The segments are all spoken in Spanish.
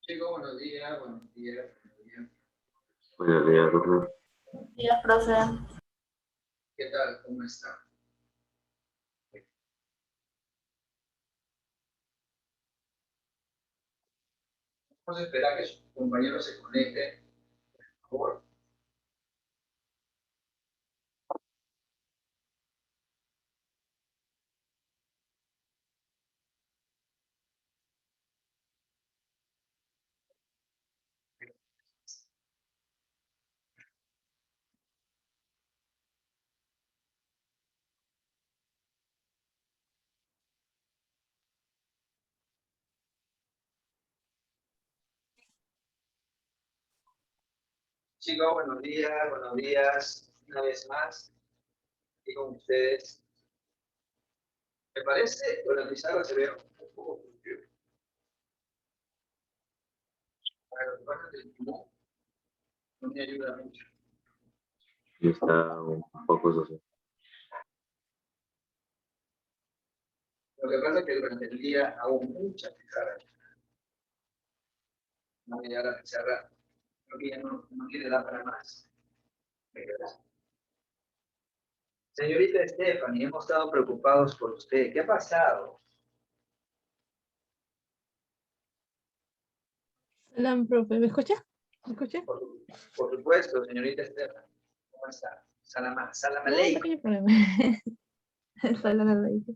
Chicos, buenos días, buenos días, buenos días. Buenos días, profe. Días, profe. ¿Qué tal? ¿Cómo está? Vamos a esperar que su compañero se conecte, por favor. Chicos, buenos días, una vez más, y con ustedes. Me parece, bueno, la pizarra se ve un poco confusa. Para los que van del timón, no me ayuda mucho. Y está un poco social. Lo que pasa es que durante el día hago muchas pizarras. No me da la pizarra, creo que ya no quiere dar para más. Señorita Stephanie, hemos estado preocupados por usted. ¿Qué ha pasado? Hola, profe. ¿Me escucha? ¿Me escucha? Por supuesto, señorita Stephanie. ¿Cómo está? Salam No, un aleikum. pequeño problema. Solo no lo hice.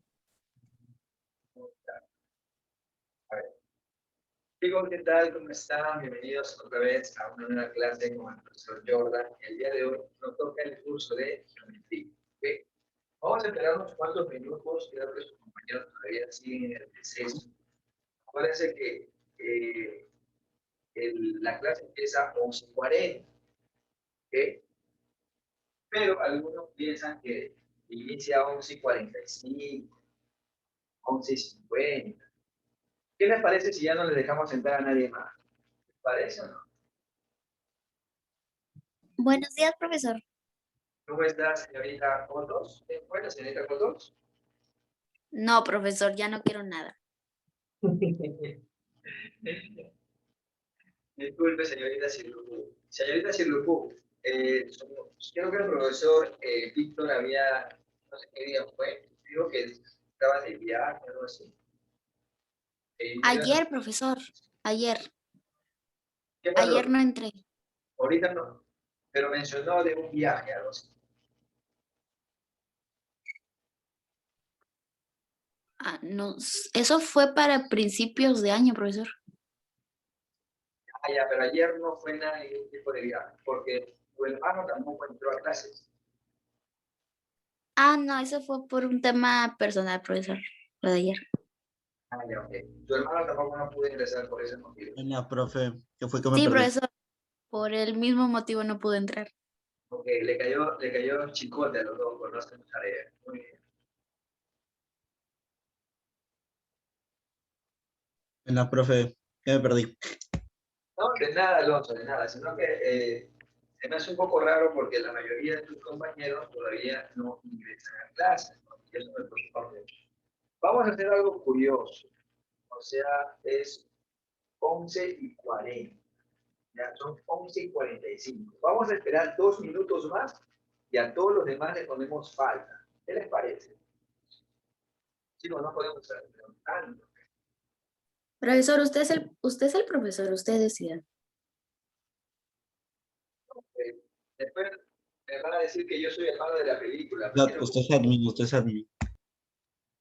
A ver. Chicos, ¿qué tal? ¿Cómo están? Bienvenidos otra vez a una nueva clase con el profesor Jordan. El día de hoy nos toca el curso de geometría. ¿Okay? Vamos a esperar unos cuantos minutos. Creo que sus compañeros todavía siguen en el proceso. Acuérdense que la clase empieza a 11:40. ¿Okay? Pero algunos piensan que inicia a 11:45, 11:50. ¿Qué les parece si ya no le dejamos entrar a nadie más? ¿Les parece o no? Buenos días, profesor. ¿Cómo está, señorita Cotos? Bueno, señorita Cotos. No, profesor, ya no quiero nada. Disculpe, señorita Silupú. Señorita Silupú, creo que el profesor Víctor había, no sé qué día fue, dijo que estaba de viaje o algo así. Ayer, profesor, ayer. ¿Qué Ayer pasó? no entré. Ahorita no, pero mencionó de un viaje, algo así. Ah, no, eso fue para principios de año, profesor. Ah, ya, pero ayer no fue nada ningún tipo de viaje, porque tu hermano tampoco entró a clases. Ah, no, eso fue por un tema personal, profesor, lo de ayer. Ah, ya, ok. Tu hermano tampoco no pudo ingresar por ese motivo. Hola, profe, ¿qué fue que me Sí, perdí? profesor, por el mismo motivo no pude entrar. Ok, le cayó chicote a los dos por no hacer tarea. Muy bien. Hola, profe, ¿qué me perdí? No, de nada, Alonso, de nada, sino que se me hace un poco raro porque la mayoría de tus compañeros todavía no ingresan a clases, ¿no? Y eso me preocupa mucho. Vamos a hacer algo curioso, o sea, es 11:40. Ya son 11:45. Vamos a esperar 2 minutos más y a todos los demás les ponemos falta. ¿Qué les parece? Si no, no podemos estar preguntando. Profesor, usted es el profesor, usted decida. Después me van a decir que yo soy el malo de la película. No Ya, quiero usted es admin, usted es admin.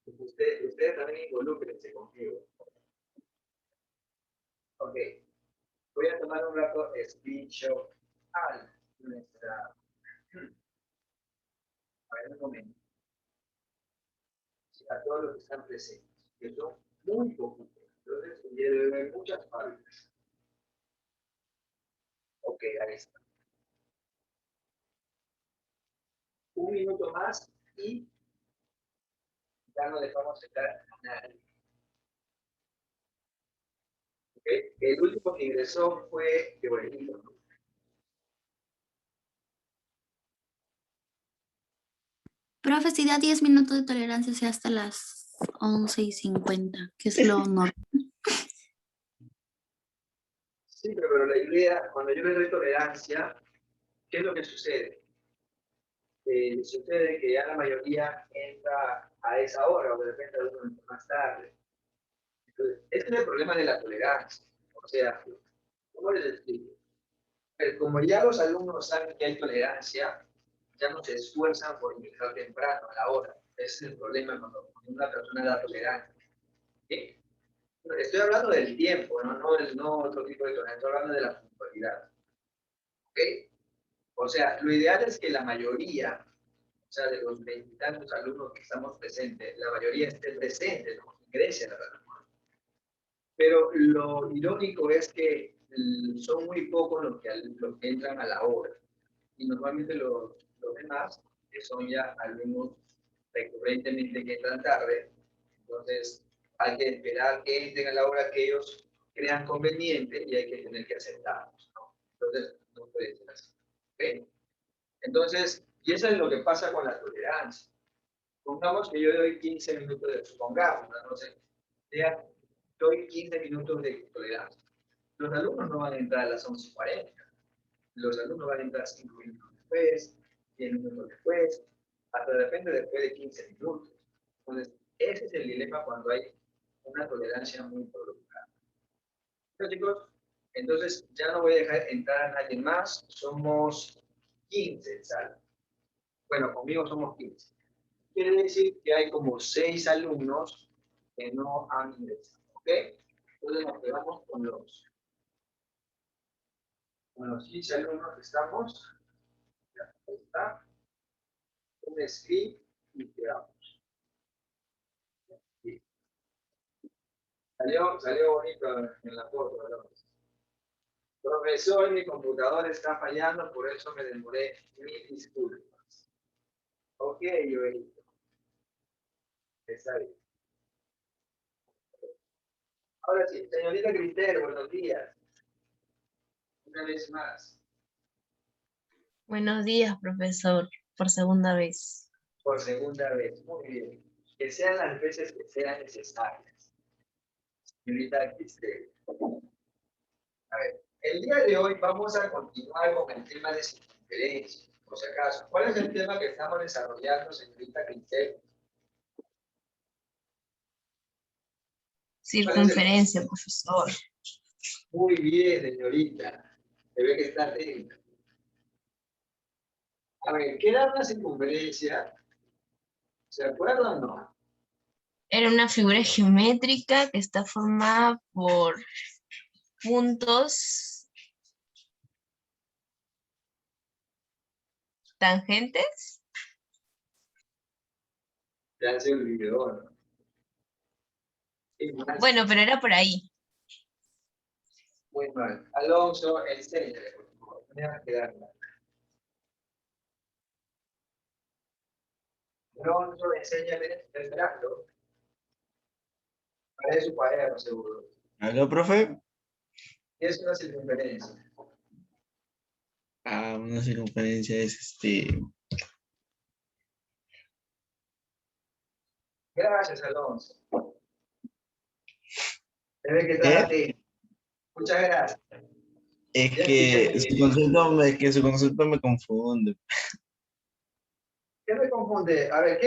ustedes también involúcrense conmigo. Ok, voy a tomar un rato screenshot a nuestra. A ver, un momento. Sí, a todos los que están presentes, que son muy poquitos. Entonces, debe haber muchas faltas. Ok, ahí está. Un minuto más y ya no dejamos entrar a nadie. Okay. El último que ingresó fue Joelito. Profe, si da 10 minutos de tolerancia, sea hasta las 11:50, que es lo normal. Sí, pero la idea, cuando yo le doy tolerancia, ¿qué es lo que sucede? Sucede que ya la mayoría entra a esa hora o de repente algunos entran más tarde. Entonces, ese es el problema de la tolerancia. O sea, ¿cómo les explico? Como ya los alumnos saben que hay tolerancia, ya no se esfuerzan por ingresar temprano a la hora. Ese es el problema cuando una persona da tolerancia. ¿Sí? Estoy hablando del tiempo, no otro tipo de tolerancia, estoy hablando de la puntualidad. ¿Ok? O sea, lo ideal es que la mayoría, o sea, de los veintitantos alumnos que estamos presentes, la mayoría esté presente, ¿no? Ingrese a la plataforma. Pero lo irónico es que son muy pocos los que entran a la hora. Y normalmente los demás, que son ya alumnos recurrentemente que entran tarde, entonces hay que esperar que entren a la hora que ellos crean conveniente y hay que tener que aceptarlos, ¿no? Entonces, no puede ser así. ¿Ok? Entonces, y eso es lo que pasa con la tolerancia. Supongamos que yo doy 15 minutos de, supongamos, no sé, ya doy 15 minutos de tolerancia. Los alumnos no van a entrar a las 11:40. Los alumnos van a entrar 5 minutos después, 10 minutos después, hasta depende después de 15 minutos. Entonces, ese es el dilema cuando hay una tolerancia muy prolongada. Bueno, chicos, entonces ya no voy a dejar entrar a nadie más. Somos 15, ¿sale? Bueno, conmigo somos 15. Quiere decir que hay como 6 alumnos que no han ingresado, ¿ok? Entonces nos quedamos con los 15 alumnos que estamos. Ya está. Un script y quedamos. Sí. Salió bonito en la foto, ¿verdad? Profesor, mi computador está fallando, por eso me demoré. Mil disculpas. Ok, Joelito. Está bien. Ahora sí, señorita Cristero, buenos días. Una vez más, Buenos días, profesor, por segunda vez. por segunda vez. Muy bien. Que sean las veces que sean necesarias. Señorita Cristero. A ver, el día de hoy vamos a continuar con el tema de circunferencia, por si acaso. ¿Cuál es el tema que estamos desarrollando, señorita Cristero? ¿Cuál es el tema? Circunferencia, profesor. Muy bien, señorita. Se ve que está atenta. A ver, ¿qué era una circunferencia? ¿Se acuerdan o no? Era una figura geométrica que está formada por puntos tangentes. Ya se olvidó, ¿no? Más, Bueno, pero era por ahí. muy mal. Alonso, enséñale, por favor. Me va a quedarla. Alonso, enséñale el grafo. Para su cuaderno, seguro. ¿Aló, profe? ¿Qué es una circunferencia? Una circunferencia es Gracias, Alonso. Se ve que estás ¿Qué? atento. Muchas gracias. Es Ya que expliqué. su concepto me confunde. ¿Qué me confunde? A ver,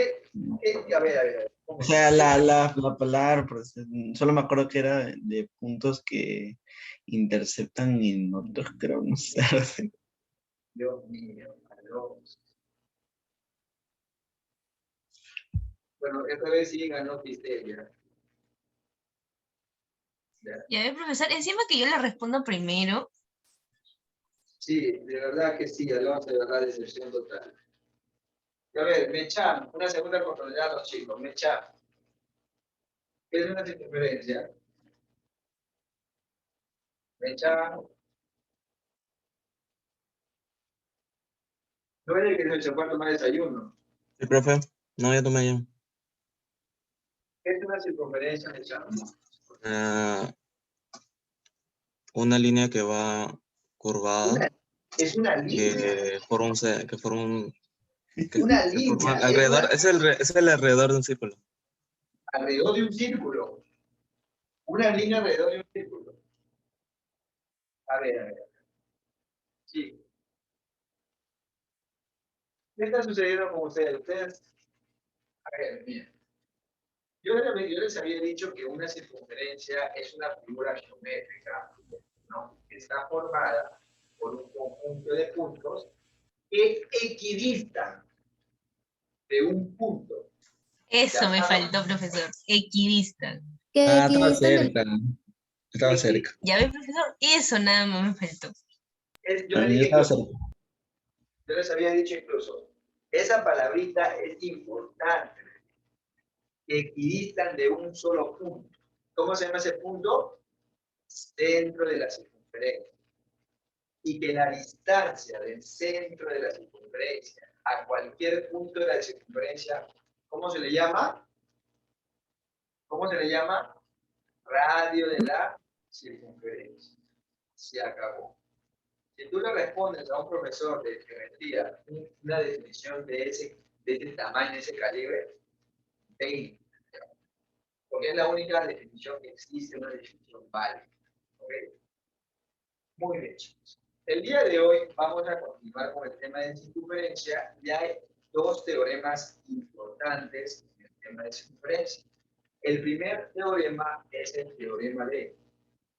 a ver. O sea, la palabra, pues, solo me acuerdo que era de puntos que interceptan en otros, creo, no sé. Dios mío, Alonso. Bueno, esta vez sí ganó Pisteria. Ya. Y a ver, profesor, encima que yo le respondo primero. Sí, de verdad que sí, Alonso, de verdad, decepción total. Y a ver, Mecham, una segunda oportunidad a los chicos. Mecham, ¿qué es una circunferencia? Mecham, no es el que se fue a tomar desayuno. Sí, profe. No, ya tomé ya. ¿Qué es una circunferencia, Mecham? Ah, una línea que va curvada, Es una línea. que forma Una que forma línea, alrededor, es el alrededor de un círculo. alrededor de un círculo. Una línea alrededor de un círculo. A ver, a ver. Sí. ¿Qué está sucediendo con ustedes? Ustedes, a ver, miren. Yo les había dicho que una circunferencia es una figura geométrica, ¿no? Que está formada por un conjunto de puntos que equidistan de un punto. Eso me llamado faltó, profesor. Equidistan. Que Ah, estaba equidistan del... cerca. Estaba cerca. ¿Ya ve, profesor? Eso nada más me faltó. Yo les Yo dije estaba incluso, cerca. yo les había dicho incluso, esa palabrita es importante, que equidistan de un solo punto. ¿Cómo se llama ese punto? Centro de la circunferencia. Y que la distancia del centro de la circunferencia a cualquier punto de la circunferencia, ¿cómo se le llama? ¿Cómo se le llama? Radio de la circunferencia. Se acabó. Si tú le respondes a un profesor de geometría una definición de ese tamaño, de ese calibre, 20, porque es la única definición que existe, una definición válida. ¿Ok? Muy bien, chicos. El día de hoy vamos a continuar con el tema de circunferencia. Ya hay dos teoremas importantes en el tema de circunferencia. El primer teorema es el teorema de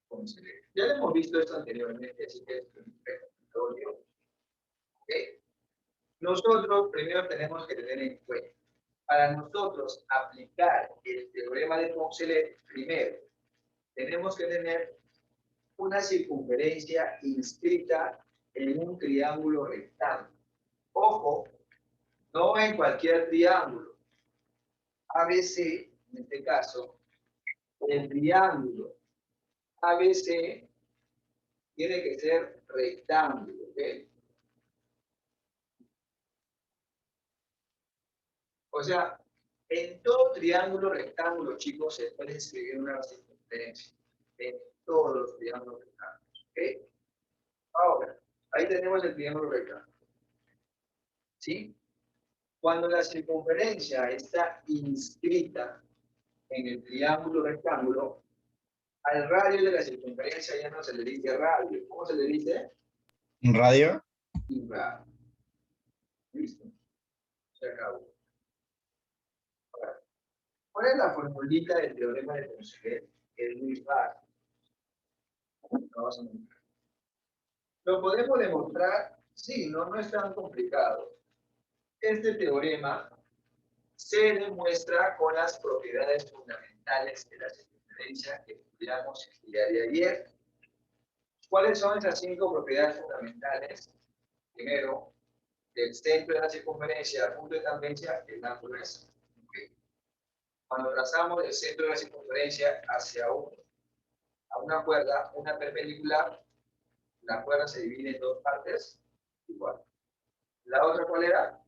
Poncelet. Ya lo hemos visto esto anteriormente, así que es un recordatorio. ¿Ok? Nosotros primero tenemos que tener en cuenta, para nosotros aplicar el teorema de Poncelet, primero tenemos que tener una circunferencia inscrita en un triángulo rectángulo. Ojo, no en cualquier triángulo. ABC, en este caso, el triángulo ABC tiene que ser rectángulo, ¿ok? O sea, en todo triángulo rectángulo, chicos, se puede escribir una circunferencia. En todos los triángulos rectángulos, ¿ok? Ahora, ahí tenemos el triángulo rectángulo. ¿Sí? Cuando la circunferencia está inscrita en el triángulo rectángulo, al radio de la circunferencia ya no se le dice radio. ¿Cómo se le dice? ¿Un radio? Radio. ¿Listo? Se acabó. Ahora, ¿cuál es la formulita del teorema de Poncelet? Es muy fácil. ¿Lo podemos demostrar? Sí, no es tan complicado. Este teorema se demuestra con las propiedades fundamentales de la circunferencia que estudiamos el día de ayer. ¿Cuáles son esas 5 propiedades fundamentales? Primero, del centro de la circunferencia al punto de tangencia, el ángulo es. Cuando trazamos el centro de la circunferencia hacia a una cuerda, una perpendicular, la cuerda se divide en 2 partes igual. La otra, ¿cuál era?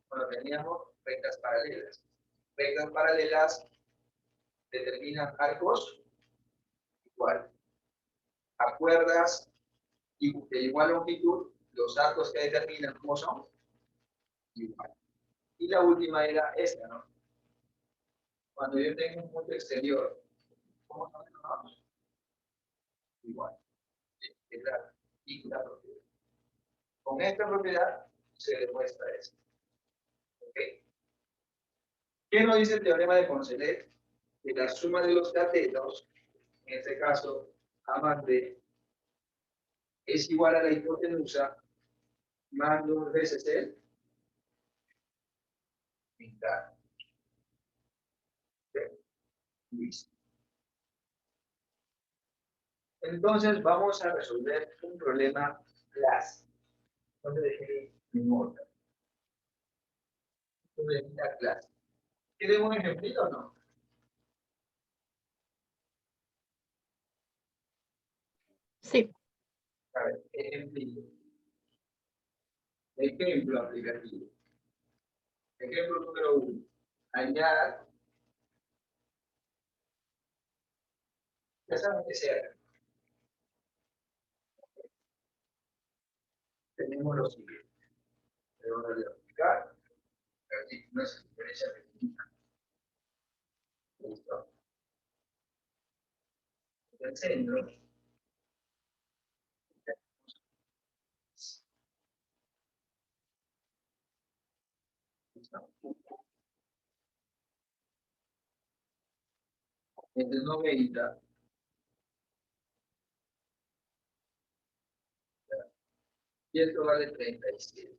Bueno, teníamos rectas paralelas. Rectas paralelas determinan arcos igual. A cuerdas de igual longitud, los arcos que determinan cómo son igual. Y la última era esta, ¿no? Cuando yo tengo un punto exterior, ¿cómo son los arcos? Igual. Es la quinta propiedad. Con esta propiedad se demuestra esto. ¿Ok? ¿Qué nos dice el teorema de Poncelet? Que la suma de los catetos, en este caso, A más B, es igual a la hipotenusa más 2 veces el mitad. ¿Ok? Listo. Entonces vamos a resolver un problema clásico. ¿Dónde dejé mi nota? Un problemita clásico. ¿Quieren un ejemplito o no? Sí. A ver, ejemplito. Ejemplo aplicativo. Ejemplo número 1. Añada. Ya saben que sea. Tenemos los siguientes. Tenemos la de aplicar. Aquí no es diferencia pequeñita. Listo. El centro Entre 90. Y esto vale 37.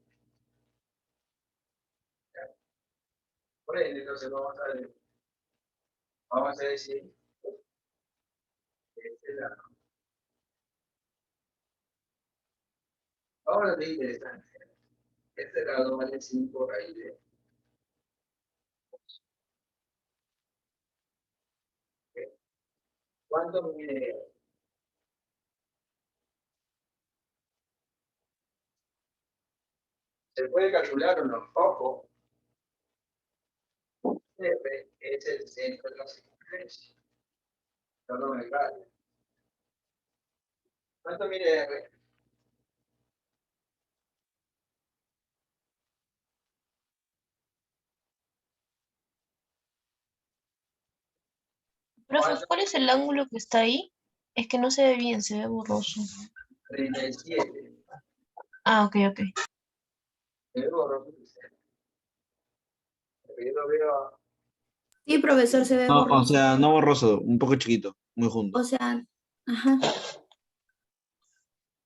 Por ende, entonces vamos a decir que este lado. Ahora es interesante. Este lado vale 5 raíz de. ¿Cuánto mide? ¿Se puede calcular o no? Ojo. R es el centro de la circunferencia. Perdón, el radio. ¿Cuánto mide R? Profe, ¿cuál es el ángulo que está ahí? Es que no se ve bien, se ve borroso. 37. Ah, ok, ok. Me veo borroso. Porque yo lo veo. Sí, profesor, se ve No, o borroso. sea, no borroso, un poco chiquito, muy junto. O sea, ajá.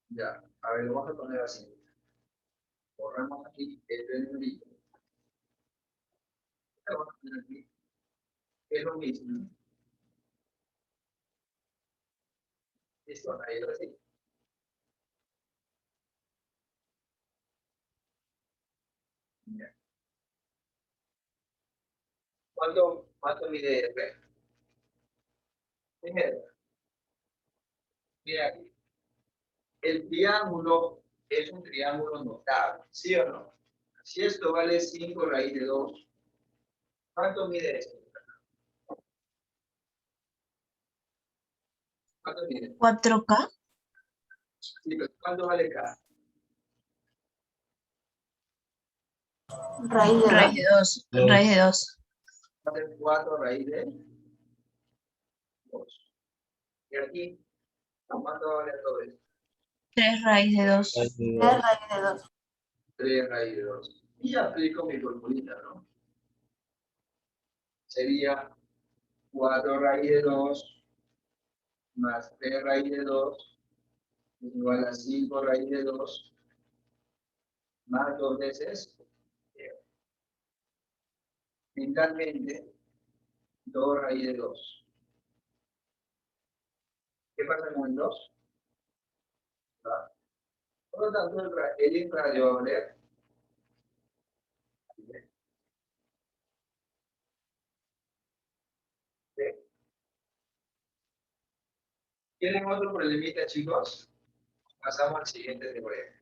Ya. A ver, lo vamos a poner así. Borramos aquí este numerito. Lo vamos a poner aquí. Es lo mismo. Listo, ahí lo sí. Ya. ¿Cuánto mide R? Primero, mira aquí. El triángulo es un triángulo notable, ¿sí o no? Si esto vale 5 raíz de 2, ¿cuánto mide esto? ¿Cuánto mide? 4K, Sí, pero ¿cuánto vale K? Raíz de raíz dos. de 2, raíz de 2. Vale 4 raíz de 2. Y aquí, ¿cuánto vale todo esto? 3 raíz de 2. Tres raíz de dos. 3 raíz de 2. Y aplico mi formulita, ¿no? Sería 4 raíz de 2 más 3 raíz de 2 es igual a 5 raíz de 2 más 2 veces. Finalmente, 2 raíz de 2. ¿Qué pasa con el 2? Por lo tanto, el infrarradio va a valer. ¿Tienen otro problemita, chicos? Pasamos al siguiente teorema.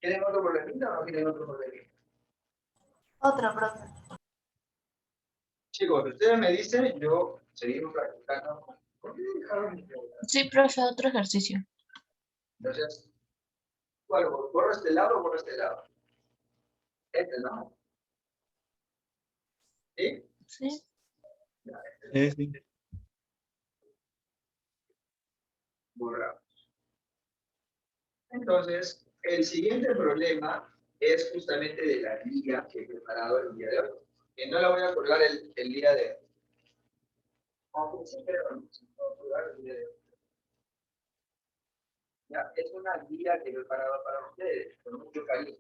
¿Tienen otro problemita o no tienen otro problemita? Otro, profe. Chicos, ustedes me dicen, yo seguimos practicando. ¿Por qué dejaron mi pregunta? Sí, profe, otro ejercicio. Entonces, bueno, ¿borro este lado o borro este lado? Este, ¿no? ¿Sí? Sí. Ya, Sí, sí. borramos. Entonces, el siguiente problema es justamente de la guía que he preparado el día de hoy. Que no la voy a colgar el día de hoy. Aunque sí creo, no se puede colgar el día de hoy. Ya, es una guía que he preparado para ustedes, con mucho cariño.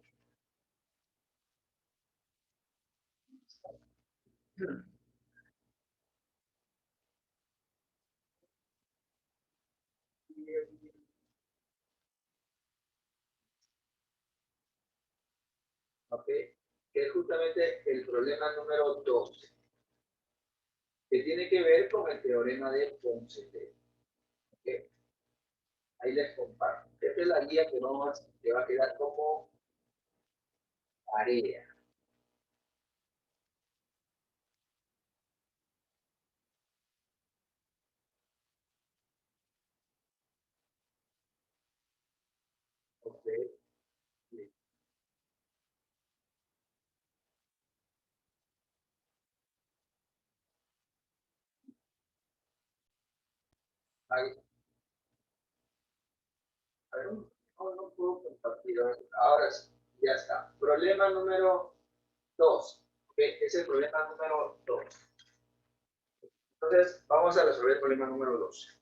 ¿Ok? Que es justamente el problema número 12, que tiene que ver con el teorema de Ponce. ¿Ok? Ahí les comparto. Esta es la guía que va a quedar como tarea. ¿Ok? Ahí. A ver, no, no. puedo compartir. Ahora sí, ya está. Problema número 2. ¿Okay? Es el problema número 2. Entonces, vamos a resolver el problema número 2.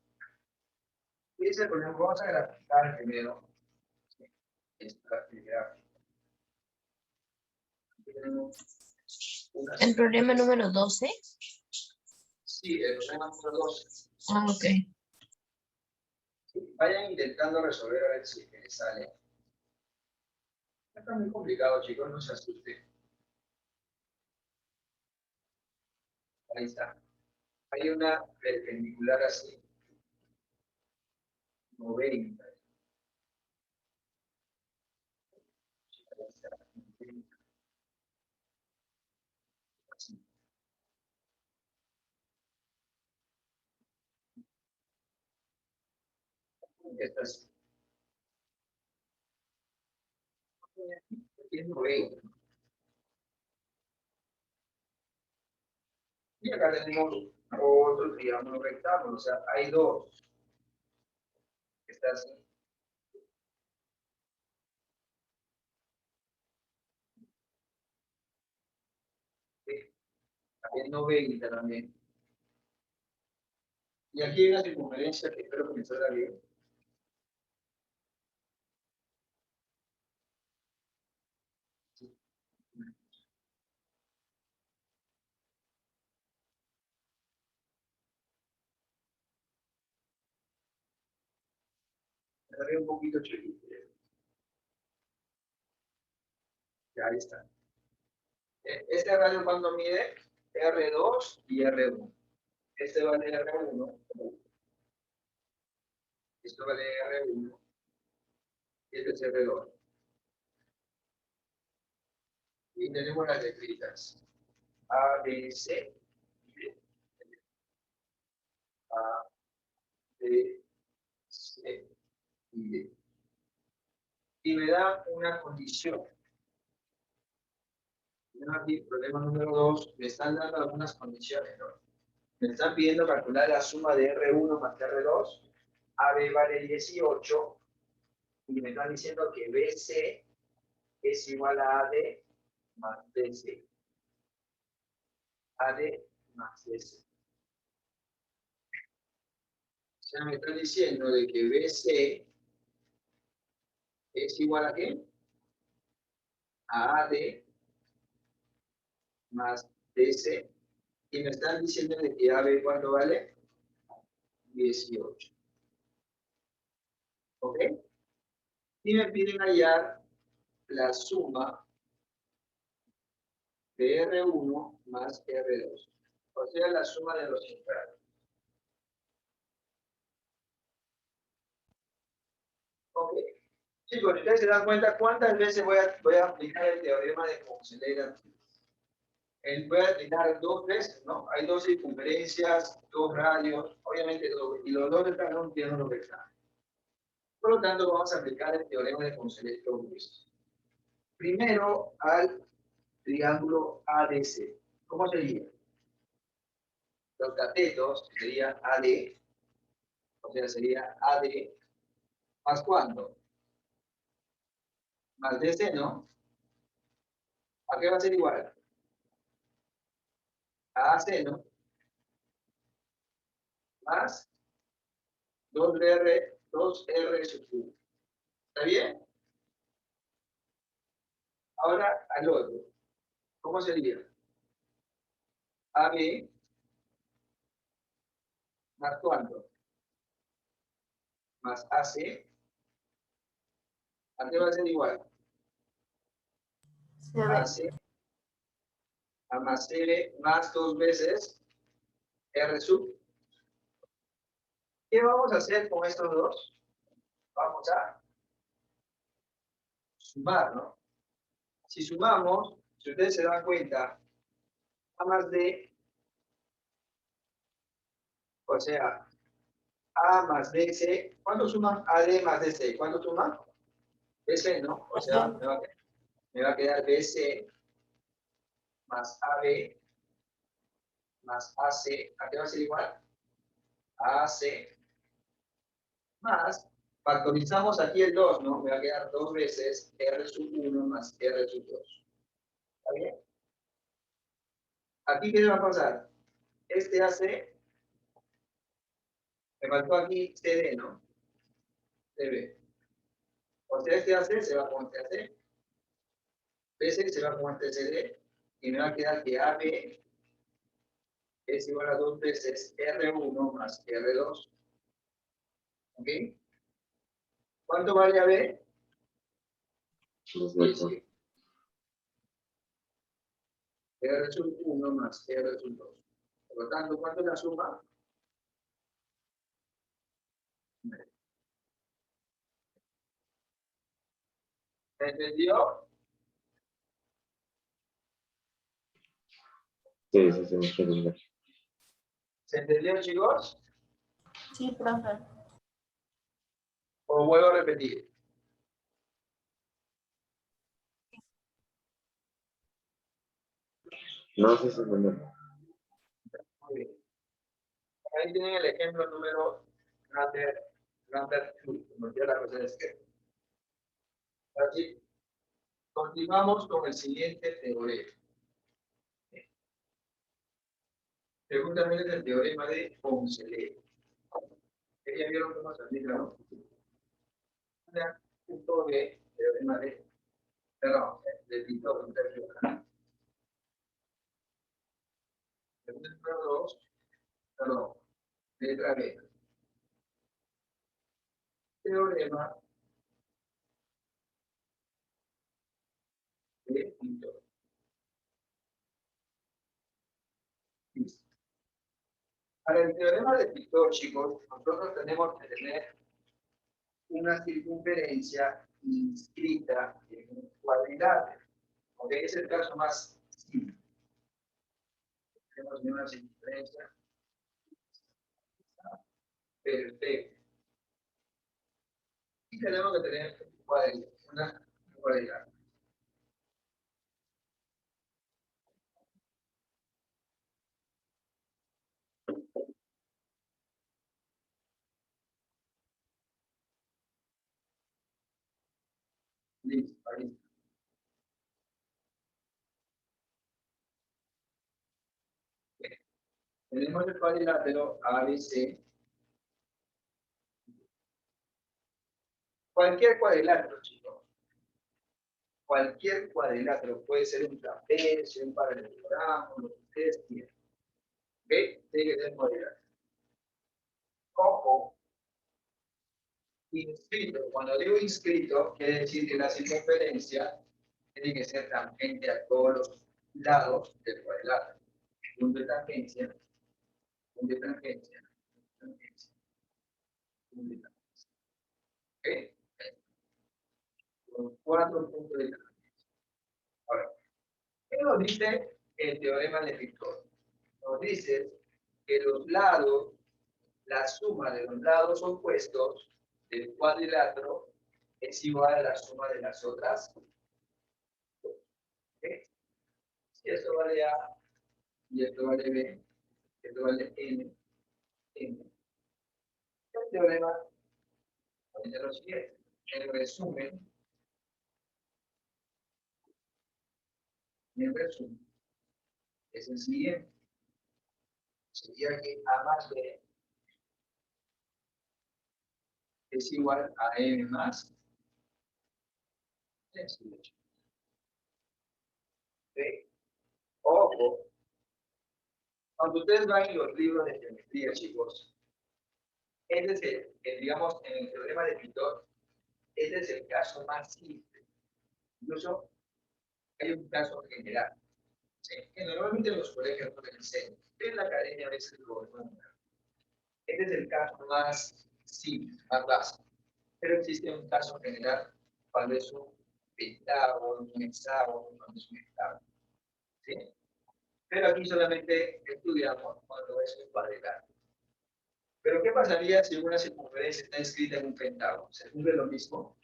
¿Qué es el problema? Vamos a graficar primero esta gráfica. Tenemos una El problema número 12. Sí, el problema número 2. Ah, ok. Vayan intentando resolver a ver si les sale. No está muy complicado, chicos, no se asusten. Ahí está. Hay una perpendicular así. 90. Ahí está. Así. Esta es 90. Y acá tenemos otro triángulo rectángulo. O sea, hay dos. Está así. ¿Sí? Aquí hay 90 también. Y aquí hay una circunferencia que espero que me salga bien. Me sale un poquito chiquito. Ya, ahí está. Este radio cuando mide R2 y R1. Este vale R1. Esto vale R1. Y este es R2. Y tenemos las letritas. A, B, C. A, B, C y D. Y me da una condición. Aquí, problema número 2, me están dando algunas condiciones, ¿no? Me están pidiendo calcular la suma de R1 más R2. AB vale 18. Y me están diciendo que BC es igual a AD más DC. AD más DC. O sea, me están diciendo de que BC es igual a ¿qué? A AD más DC. Y me están diciendo de que AB ¿cuánto vale? 18. ¿Ok? Y me piden hallar la suma de R1 más R2. O sea, la suma de los integrales. ¿Ok? Chicos, ustedes se dan cuenta cuántas veces voy a aplicar el teorema de Poncelet. Voy a aplicar 2 veces, ¿no? Hay 2 circunferencias, 2 radios, obviamente, y los 2 rectángulos tienen los rectángulos. Por lo tanto, vamos a aplicar el teorema de Poncelet 2 veces. Primero al triángulo ADC. ¿Cómo sería? Los catetos serían AD, o sea, sería AD más ¿cuánto? Más DC, ¿no? ¿A qué va a ser igual? A AC, ¿no? Más 2R sub Q. ¿Está bien? Ahora al otro. ¿Cómo sería? AB más ¿cuánto? Más AC. ¿A qué va a ser igual? AC a más CB más 2 veces R sub. ¿Qué vamos a hacer con estos dos? Vamos a sumar, ¿no? Si sumamos, si ustedes se dan cuenta, A más D, o sea, A más DC, ¿cuánto suman AD más DC? ¿Cuánto suman? BC, ¿no? O sea, me va a quedar BC más AB más AC. ¿A qué va a ser igual? AC más Factorizamos aquí el 2, ¿no? Me va a quedar 2 veces R sub 1 más R sub 2. ¿Está bien? Aquí, ¿qué va a pasar? Este AC, me faltó aquí CD, ¿no? CB. O sea, este AC se va con este AC, BC se va con este CD, y me va a quedar que AB es igual a 2 veces R1 más R2. ¿Ok? ¿Cuánto vale AB? Sí. R sub 1 más R sub 2. Por lo tanto, ¿cuánto es la suma? ¿Se entendió? Sí, sí, sí, me entiendo. ¿Se entendió, chicos? Sí, profe. ¿O vuelvo a repetir? No, sí, sí, me entiendo. Muy bien. Ahí tienen el ejemplo número number 2, como ya la cosa es que. Así, continuamos con el siguiente teorema. Seguramente es el teorema de Poncelet. ¿Ya vieron cómo se aplica, no? Punto de teorema de, perdón, de Tito interferible. Pregunta número 2, perdón, letra B. Teorema de Tito. Listo. Para el teorema de Tito, chicos, nosotros tenemos que tener una circunferencia inscrita en un cuadrilátero. ¿Ok? Es el caso más simple. Tenemos una circunferencia perfecta. Y tenemos que tener una cuadrilátero. Listo, ahí. Tenemos el cuadrilátero ABC. Cualquier cuadrilátero, chicos. Cualquier cuadrilátero. Puede ser un trapecio, un paralelogramo, lo que ustedes quieran. ¿Ok? Tiene que ser cuadrilátero. Ojo. Inscrito. Cuando digo inscrito, quiere decir que la circunferencia tiene que ser tangente a todos los lados del cuadrilátero. Punto de tangencia, punto de tangencia, tangencia, punto de tangencia. ¿Ok? Los 4 puntos de tangencia. Ahora, ¿qué nos dice el teorema de Victor? Nos dice que los lados, la suma de los lados opuestos del cuadrilátero es igual a la suma de las otras. ¿Ok? Si esto vale A y esto vale B, esto vale N, N. El teorema dice lo siguiente. En resumen, es el siguiente. Sería que A más B es igual a M más sencillo. ¿Ok? Ojo, cuando ustedes van en los libros de geometría, chicos, es decir, digamos, en el teorema de Pitón, este es el caso más simple. Incluso hay un caso general, ¿sí? Que normalmente en los colegios no lo enseñan, pero en la academia a veces lo nombran. Este es el caso más simple, más básico. Pero existe un caso general cuando es un pentágono, un hexágono, cuando es un hectágono. ¿Sí? Pero aquí solamente estudiamos cuando es un cuadrilátero. Pero ¿qué pasaría si una circunferencia está escrita en un pentágono? ¿Se cumple lo mismo?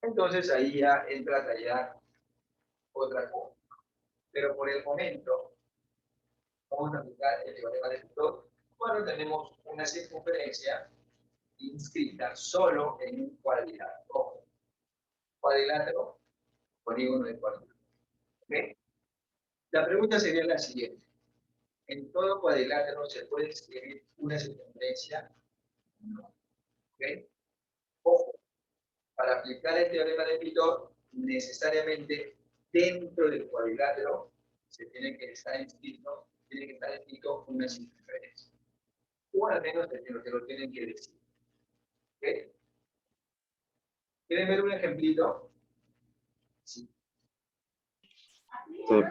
Entonces ahí ya entra a tallar otra cosa. Pero por el momento, vamos a aplicar el teorema de Pitón Bueno, tenemos una circunferencia inscrita solo en un cuadrilátero. Ojo, cuadrilátero, polígono de cuadrilátero. ¿Ok? La pregunta sería la siguiente. ¿En todo cuadrilátero se puede escribir una circunferencia? No. ¿Ok? Ojo, para aplicar el teorema de Pitón, necesariamente dentro del cuadrilátero se tiene que estar inscrito una circunferencia. O al menos que lo tienen que decir. ¿Ok? ¿Quieren ver un ejemplito? Sí. Sí.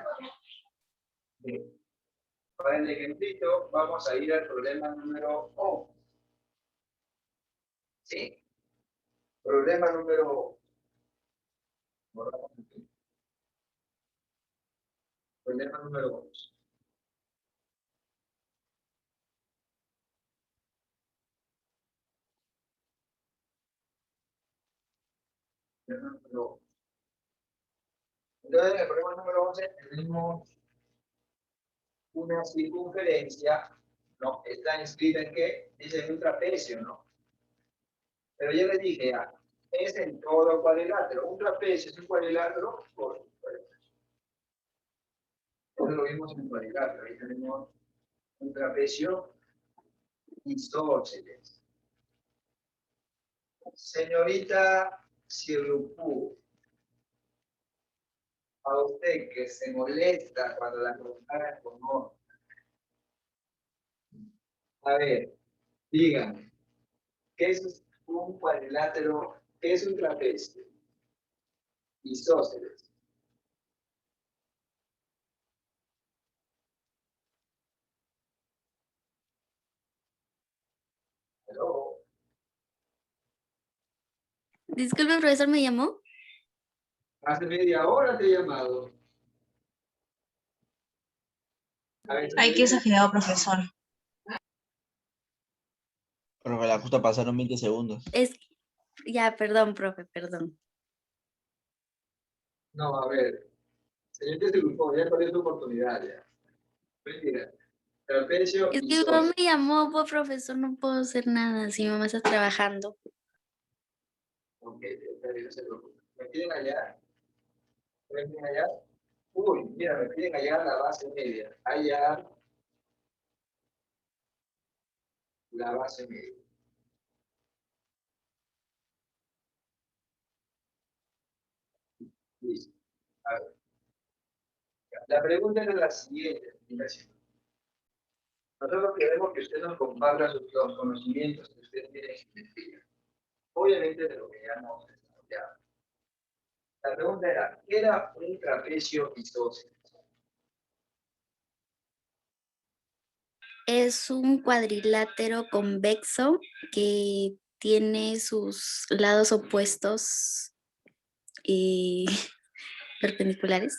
Bien. Para el ejemplito vamos a ir al problema número O. ¿Sí? Problema número... Problema número 2. Entonces, en el problema número 11 tenemos una circunferencia, ¿no? Está inscrita en qué? Dice en un trapecio, ¿no? Pero yo le dije, es en todo cuadrilátero. Un trapecio es un cuadrilátero por supuesto. Eso lo vimos en cuadrilátero. Ahí tenemos un trapecio isósceles. Señorita Sirrucú, a usted que se molesta cuando la comparan con otro. A ver, díganme, ¿qué es un cuadrilátero? ¿Qué es un trapecio? Isósceles. Hello. Disculpe, profesor, ¿me llamó? Hace media hora te he llamado. A ver, Ay, qué exagerado, profesor. Pero la justa pasaron 20 segundos. Ya, perdón, profe, perdón. no, a ver. Señorita Sirrucú, ya perdió tu oportunidad ya. Mentira. Trapecio Es que mi mamá isósceles. me llamó, pues, profesor, no puedo hacer nada si mi mamá está trabajando. Ok, está bien, no se preocupe. ¿Me piden allá? ¿Me piden allá? Uy, mira, me piden allá la base media. Allá la base media. Listo. A ver. La pregunta es la siguiente. Nosotros queremos que usted nos comparta los conocimientos que usted tiene en geometría. Obviamente de lo que ya hemos desarrollado. La pregunta era, ¿qué era un trapecio isósceles? Es un cuadrilátero convexo que tiene sus lados opuestos y perpendiculares.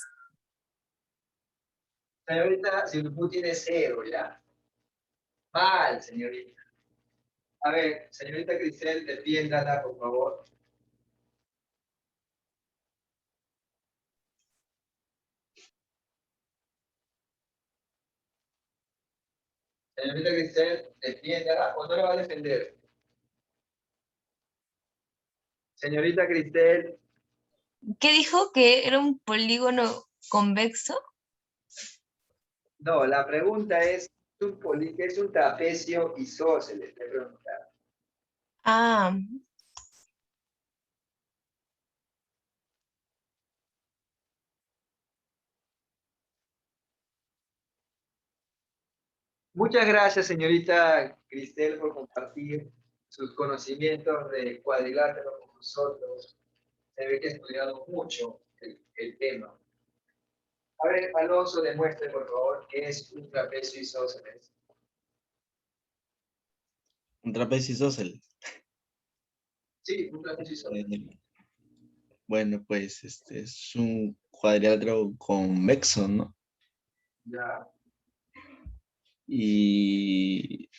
Señorita, si tú tiene cero, ¿ya? Mal, señorita. A ver, señorita Cristel, defiéndala, por favor. Señorita Cristel, defiéndala o no la va a defender. Señorita Cristel, ¿Qué dijo? ¿Que era un polígono convexo? no, la pregunta es, ¿qué es un trapecio isósceles? Le preguntaron. Ah, Muchas gracias, señorita Cristel, por compartir sus conocimientos de cuadrilátero con nosotros. Se ve que ha estudiado mucho el tema. A ver, Alonso, demuestre, por favor, qué es un trapecio isósceles. Un trapecio isósceles. Sí, un trapecio isósceles. Bueno, pues es un cuadrilátero convexo, ¿no? Ya. Y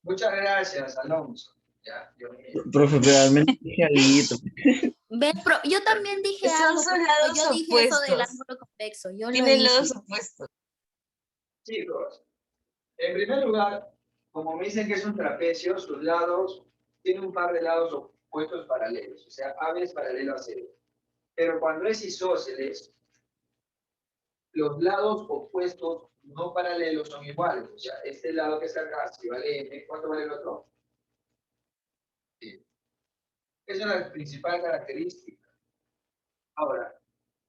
Muchas gracias, Alonso. Ya, yo Profe, pero al menos dije algo. Ve, yo también dije Son algo, sus pero lados yo dije eso del opuestos. ángulo convexo. Yo lo Tiene dije. lados opuestos. Chicos, en primer lugar, como me dicen que es un trapecio, sus lados tienen un par de lados opuestos paralelos, o sea, AB es paralelo a cero. Pero cuando es isósceles, los lados opuestos no paralelos son iguales. O sea, este lado que está acá, si vale M, ¿cuánto vale el otro? Sí. Esa es la principal característica. Ahora,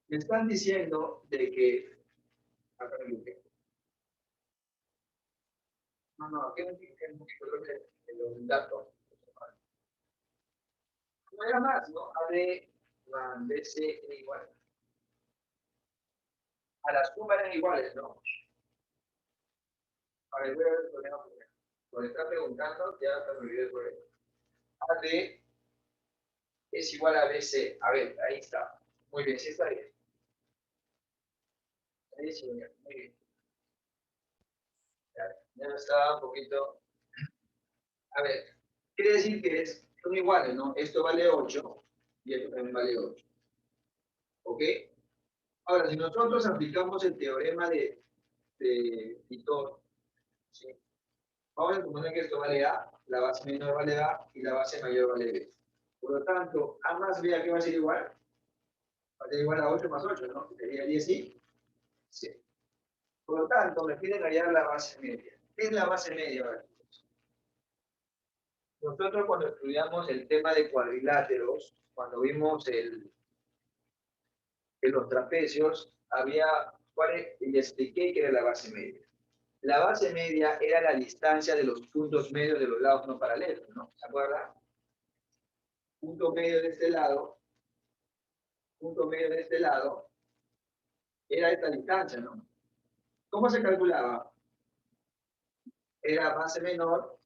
me están diciendo de que... Acá me equivoqué. No, aquí no creo que los datos. No era más, ¿no? AB más BC es igual. A las sumas eran iguales, ¿no? A ver, voy a ver el problema primero. Cuando está preguntando, ya te olvidé el problema. AB es igual a BC. A ver, ahí está. Muy bien, sí está bien. Ahí sí, muy bien. Ya me estaba un poquito. A ver, quiere decir que son iguales, ¿no? Esto vale 8 y esto también vale 8. ¿Ok? Ahora, si nosotros aplicamos el teorema de Pitón, ¿sí? Vamos a suponer que esto vale A, la base menor vale A y la base mayor vale B. Por lo tanto, A más B, ¿a qué va a ser igual? Va a ser igual a 8 más 8, ¿no? Sería 10 y 100. Por lo tanto, me piden hallar la base media. ¿Qué es la base media? Ahora? Nosotros cuando estudiamos el tema de cuadriláteros, cuando vimos los trapecios, y expliqué que era la base media. La base media era la distancia de los puntos medios de los lados no paralelos, ¿no? ¿Se acuerdan? Punto medio de este lado, punto medio de este lado, era esta distancia, ¿no? ¿Cómo se calculaba? Era base menor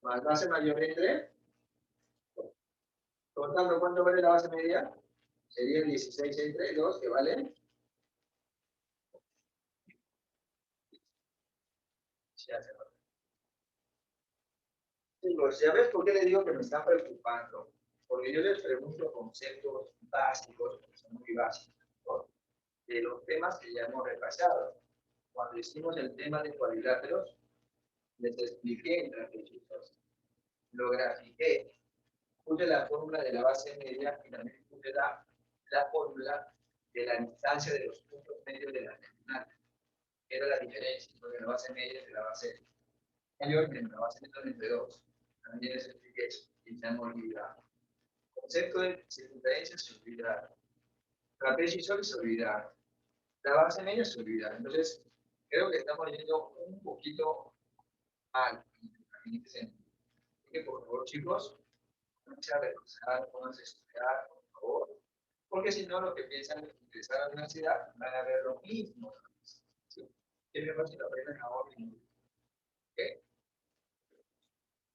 más base mayor entre. Por lo tanto, ¿cuánto vale la base media? Sería 16 entre 2, que vale. Chicos, ¿ya ves por qué les digo que me están preocupando? Porque yo les pregunto conceptos básicos, que son muy básicos, ¿no? De los temas que ya hemos repasado. Cuando hicimos el tema de cuadriláteros, les expliqué en trapecios, lo grafiqué, puse la fórmula de la base media y también puse la fórmula de la distancia de los puntos medios de la terminal. Era la diferencia entre la base media y la base mayor menos la base menor entre dos. También les expliqué eso y se han olvidado. Concepto de circunferencia se olvidaron. Trapecio isósceles se olvidaron. La base media se olvidaron. Entonces, creo que estamos yendo un poquito mal en este sentido. Así que, por favor, chicos, pónganse a revisar, pónganse a estudiar, por favor. Porque si no, lo que piensan es ingresar a la universidad van a ver lo mismo. ¿Sí? Es mejor si lo aprenden ahora mismo. ¿Okay?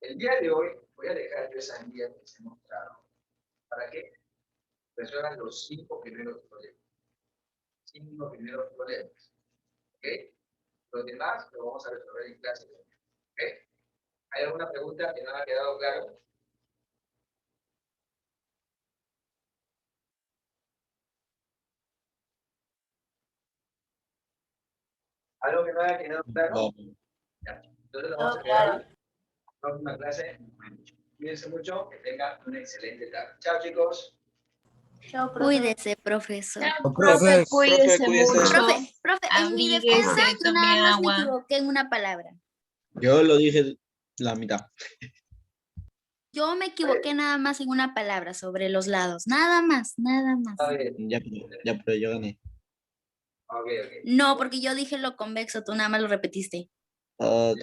El día de hoy voy a dejar yo esa guía que les he mostrado para que resuelvan los 5 primeros problemas. 5 primeros problemas. ¿Ok? Los demás lo vamos a resolver en clase. ¿Ok? ¿Hay alguna pregunta que no me ha quedado claro? ¿Algo que no haya quedado claro? No. Ya. Entonces lo vamos a quedar en la próxima clase. Cuídense mucho, que tengan una excelente tarde. Chao, chicos. Cuídese, profesor. Profe, cuídese cuídese. mucho. Profe, en mi Abríguese, defensa yo tome nada más me agua. equivoqué en una palabra. Yo lo dije la mitad. Yo me equivoqué nada más en una palabra sobre los lados. Nada más, nada más. A ver. Pero yo gané. Ok. No, porque yo dije lo convexo, tú nada más lo repetiste. Ok.